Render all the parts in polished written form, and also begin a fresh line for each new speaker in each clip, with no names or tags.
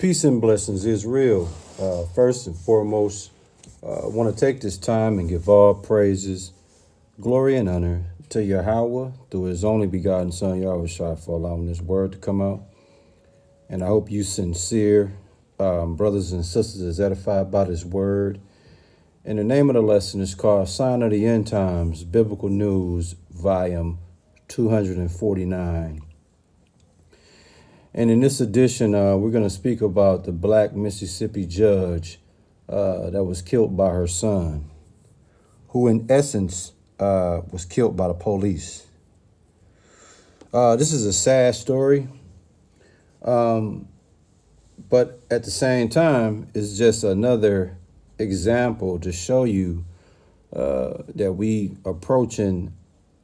Peace and blessings is real. First and foremost, I want to take this time and give all praises, glory, and honor to Yahweh through his only begotten Son, Yahushua, for allowing this word to come out. And I hope you sincere brothers and sisters is edified by this word. And the name of the lesson is called Sign of the End Times, Biblical News, Volume 249. And in this edition, we're going to speak about the black Mississippi judge that was killed by her son, who in essence was killed by the police. This is a sad story, but at the same time, it's just another example to show you that we approaching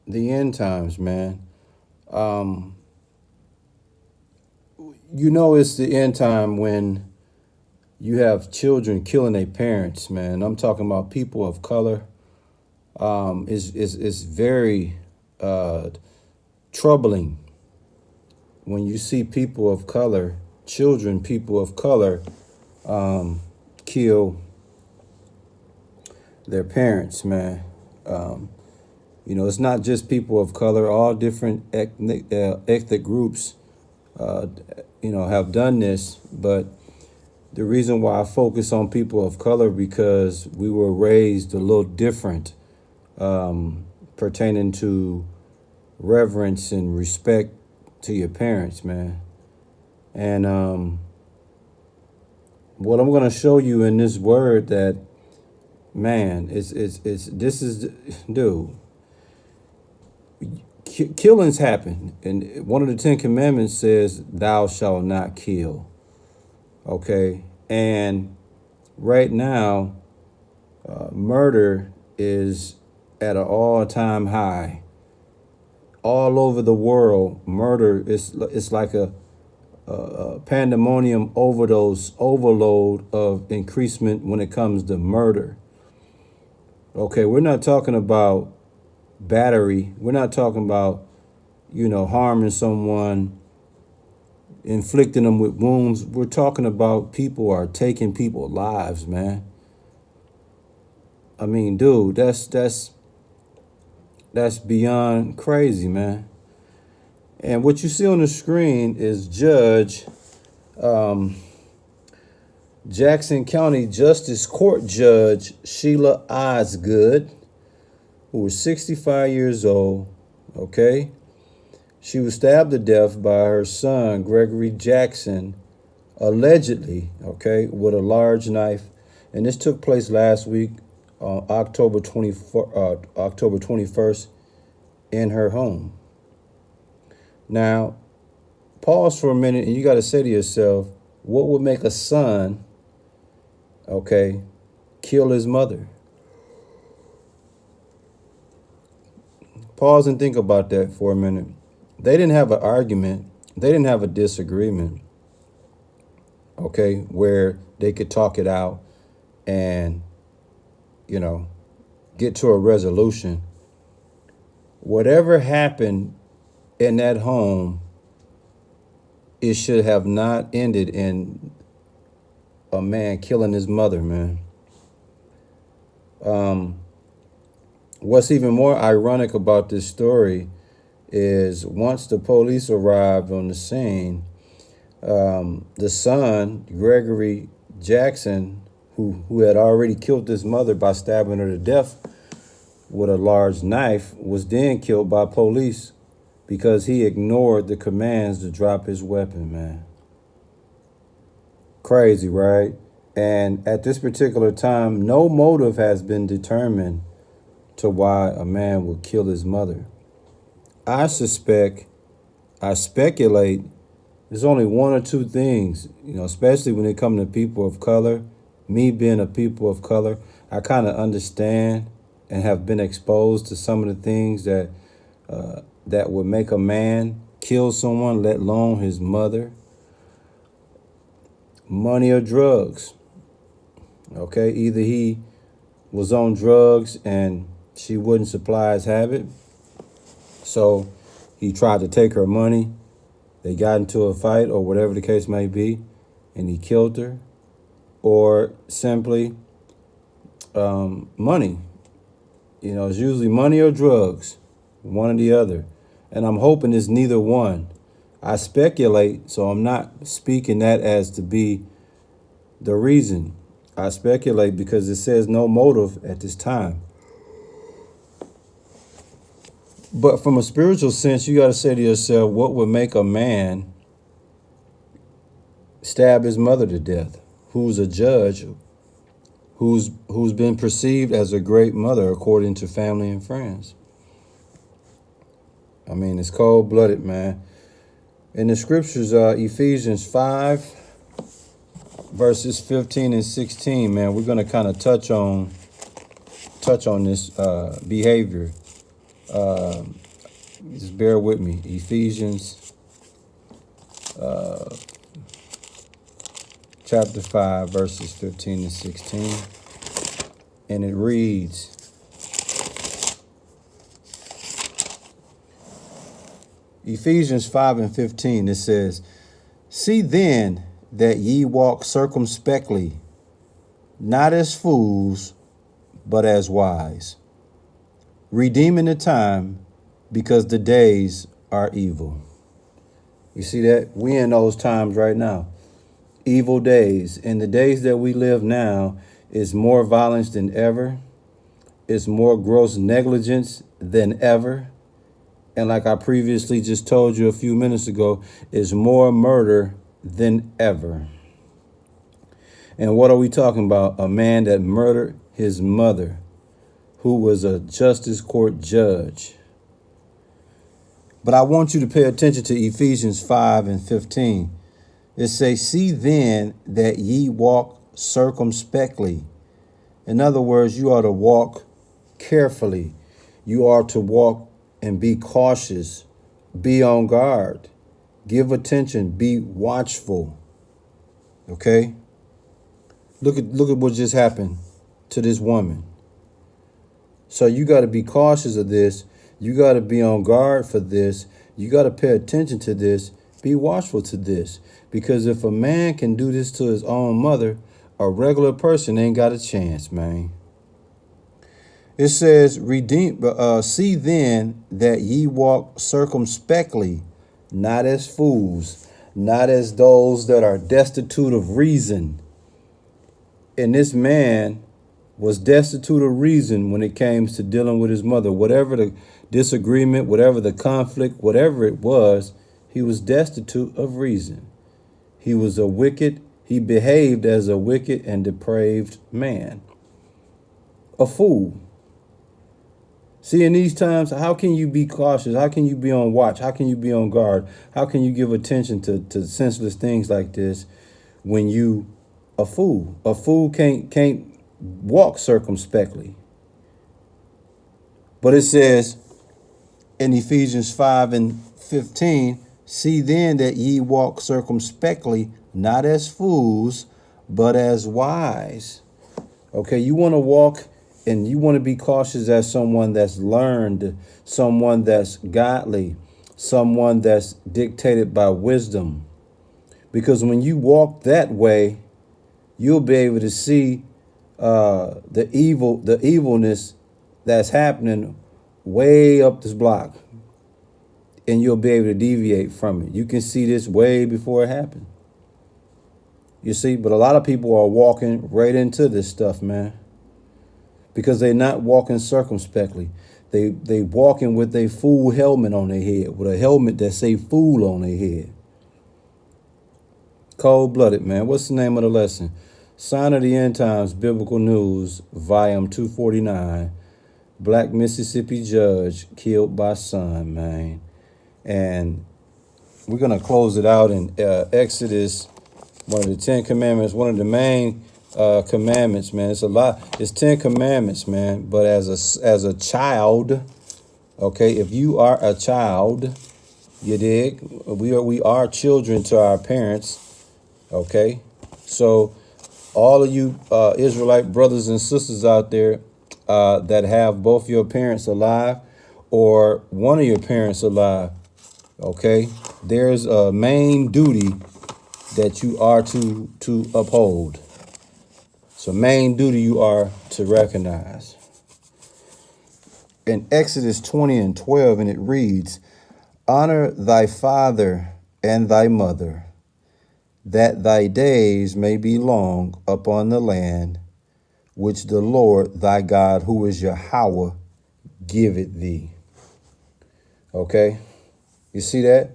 the end times, man. You know, it's the end time when you have children killing their parents, man. I'm talking about people of color. It's very troubling when you see people of color, people of color, kill their parents, man. You know, it's not just people of color, all different ethnic groups have done this, but the reason why I focus on people of color because we were raised a little different pertaining to reverence and respect to your parents, man. And what I'm going to show you in this word that, man, dude, killings happen, and one of the 10 commandments says thou shalt not kill. Okay, and right now murder is at an all-time high all over the world. Murder is like a pandemonium overdose overload of increasement when it comes to murder. Okay, we're not talking about battery. We're not talking about, harming someone, inflicting them with wounds. We're talking about people are taking people's lives, man. I mean, dude, that's beyond crazy, man. And what you see on the screen is Judge Jackson County Justice Court Judge Sheila Osgood, who was 65 years old, okay? She was stabbed to death by her son, Gregory Jackson, allegedly, okay, with a large knife. And this took place last week on October 21st in her home. Now, pause for a minute, and you got to say to yourself, what would make a son, okay, kill his mother? Pause and think about that for a minute. They didn't have an argument. They didn't have a disagreement, okay, where they could talk it out and, get to a resolution. Whatever happened in that home, it should have not ended in a man killing his mother, man. What's even more ironic about this story is once the police arrived on the scene, the son, Gregory Jackson, who had already killed his mother by stabbing her to death with a large knife, was then killed by police because he ignored the commands to drop his weapon, man. Crazy, right? And at this particular time, no motive has been determined to why a man would kill his mother. I speculate there's only one or two things, especially when it comes to people of color. Me being a people of color, I kind of understand and have been exposed to some of the things that would make a man kill someone, let alone his mother. Money or drugs. Okay, either he was on drugs and she wouldn't supply his habit, so he tried to take her money. They got into a fight or whatever the case may be, and he killed her, or simply money. You know, it's usually money or drugs, one or the other. And I'm hoping it's neither one. I speculate, so I'm not speaking that as to be the reason. I speculate because it says no motive at this time. But from a spiritual sense, you got to say to yourself, what would make a man stab his mother to death? Who's a judge, who's been perceived as a great mother according to family and friends. I mean, it's cold-blooded, man. In the scriptures, Ephesians 5, verses 15 and 16, man, we're going to kind of touch on this behavior. Just bear with me. Ephesians chapter 5, verses 15 and 16. And it reads, Ephesians 5 and 15, it says, See then that ye walk circumspectly, not as fools, but as wise, redeeming the time, because the days are evil. You see that? We in those times right now. Evil days. And the days that we live now is more violence than ever. It's more gross negligence than ever. And like I previously just told you a few minutes ago, is more murder than ever. And what are we talking about? A man that murdered his mother, who was a justice court judge. But I want you to pay attention to Ephesians 5 and 15. It says, See then that ye walk circumspectly. In other words, you are to walk carefully. You are to walk and be cautious, be on guard, give attention, be watchful. Okay? Look at what just happened to this woman. So you got to be cautious of this. You got to be on guard for this. You got to pay attention to this. Be watchful to this. Because if a man can do this to his own mother, a regular person ain't got a chance, man. It says, see then that ye walk circumspectly, not as fools, not as those that are destitute of reason. And this man was destitute of reason when it came to dealing with his mother. Whatever the disagreement, whatever the conflict, whatever it was, he was destitute of reason. He behaved as a wicked and depraved man. A fool. See, in these times, how can you be cautious? How can you be on watch? How can you be on guard? How can you give attention to senseless things like this when you a fool? A fool can't walk circumspectly. But it says in Ephesians 5 and 15, See then that ye walk circumspectly, not as fools, but as wise. Okay, you want to walk and you want to be cautious as someone that's learned, someone that's godly, someone that's dictated by wisdom. Because when you walk that way, you'll be able to see the evilness that's happening way up this block. And you'll be able to deviate from it. You can see this way before it happened. You see, but a lot of people are walking right into this stuff, man. Because they're not walking circumspectly. They walking with a fool helmet on their head, with a helmet that say fool on their head. Cold-blooded, man. What's the name of the lesson? Sign of the End Times, Biblical News, Volume 249. Black Mississippi judge killed by son, man. And we're going to close it out in Exodus, one of the 10 commandments, one of the main commandments, man. It's a lot. It's 10 commandments, man. But as a child, okay, if you are a child, you dig? We are children to our parents, okay? So all of you Israelite brothers and sisters out there that have both your parents alive or one of your parents alive, okay, there's a main duty that you are to uphold. So main duty you are to recognize. In Exodus 20:12, and it reads, honor thy father and thy mother, that thy days may be long upon the land which the Lord thy God, who is Yahweh, giveth thee. Okay? You see that?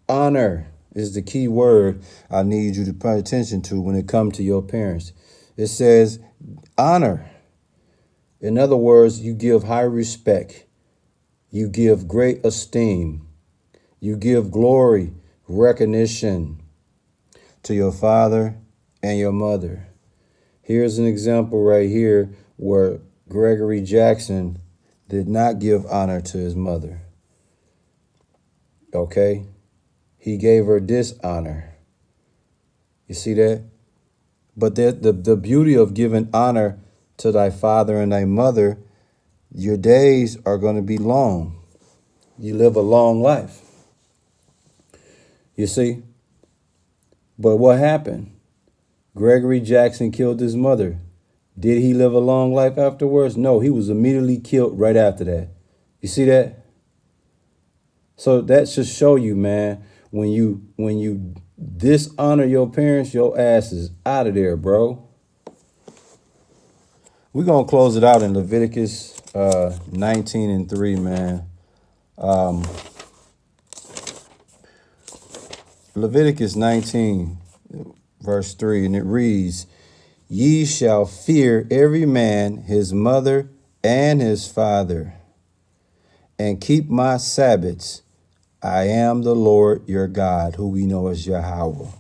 Honor is the key word I need you to pay attention to when it comes to your parents. It says honor. In other words, you give high respect. You give great esteem. You give glory, recognition to your father and your mother. Here's an example right here where Gregory Jackson did not give honor to his mother. Okay? He gave her dishonor. You see that? But the beauty of giving honor to thy father and thy mother, your days are going to be long. You live a long life. You see? But what happened? Gregory Jackson killed his mother. Did he live a long life afterwards? No, he was immediately killed right after that. You see that? So that should show you, man, when you dishonor your parents, your ass is out of there, bro. We're going to close it out in Leviticus 19:3, man. Leviticus 19, verse 3, and it reads, ye shall fear every man his mother and his father, and keep my Sabbaths. I am the Lord your God, who we know as Yahweh.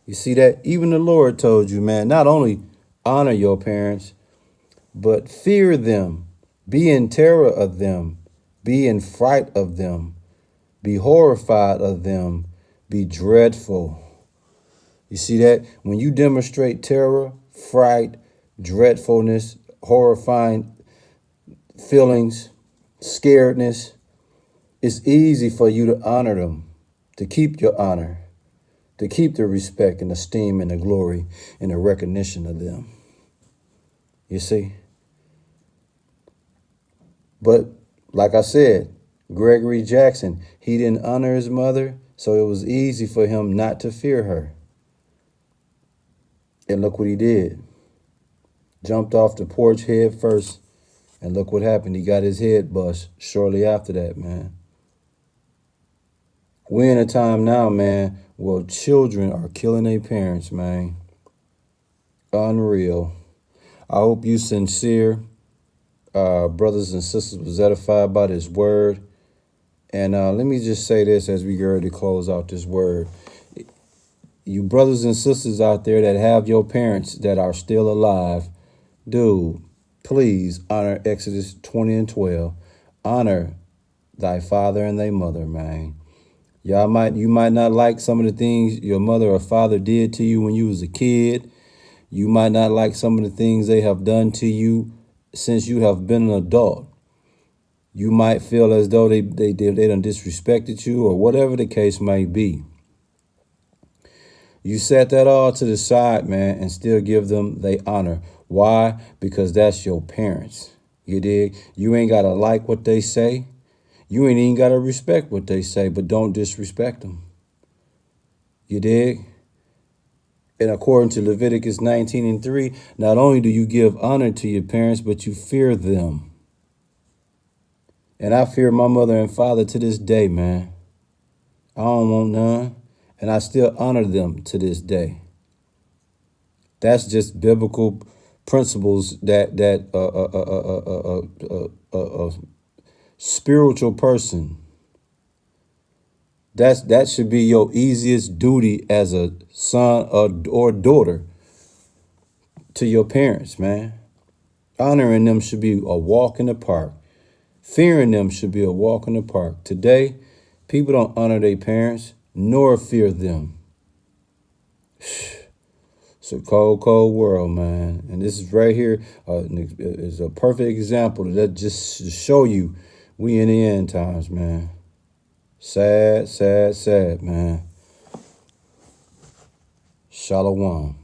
You see that? Even the Lord told you, man, not only honor your parents, but fear them, be in terror of them, be in fright of them, be horrified of them, be dreadful. You see that? When you demonstrate terror, fright, dreadfulness, horrifying feelings, scaredness, it's easy for you to honor them, to keep your honor, to keep the respect and esteem and the glory and the recognition of them. You see? But like I said, Gregory Jackson, he didn't honor his mother, so it was easy for him not to fear her. And look what he did. Jumped off the porch head first, and look what happened. He got his head bust shortly after that, man. We're in a time now, man, where children are killing their parents, man. Unreal. I hope you sincere, brothers and sisters, was edified by this word. And let me just say this as we get ready to close out this word. You brothers and sisters out there that have your parents that are still alive, dude, please honor Exodus 20:12. Honor thy father and thy mother, man. You might not like some of the things your mother or father did to you when you was a kid. You might not like some of the things they have done to you since you have been an adult. You might feel as though they done disrespected you or whatever the case might be. You set that all to the side, man, and still give them their honor. Why? Because that's your parents. You dig? You ain't got to like what they say. You ain't even got to respect what they say, but don't disrespect them. You dig? And according to Leviticus 19:3, not only do you give honor to your parents, but you fear them. And I fear my mother and father to this day, man. I don't want none. And I still honor them to this day. That's just biblical principles that a spiritual person, that should be your easiest duty as a son or daughter to your parents, man. Honoring them should be a walk in the park. Fearing them should be a walk in the park. Today, people don't honor their parents nor fear them. It's a cold, cold world, man. And this is right here is a perfect example that just to show you we in the end times, man. Sad, sad, sad, man. Shalom.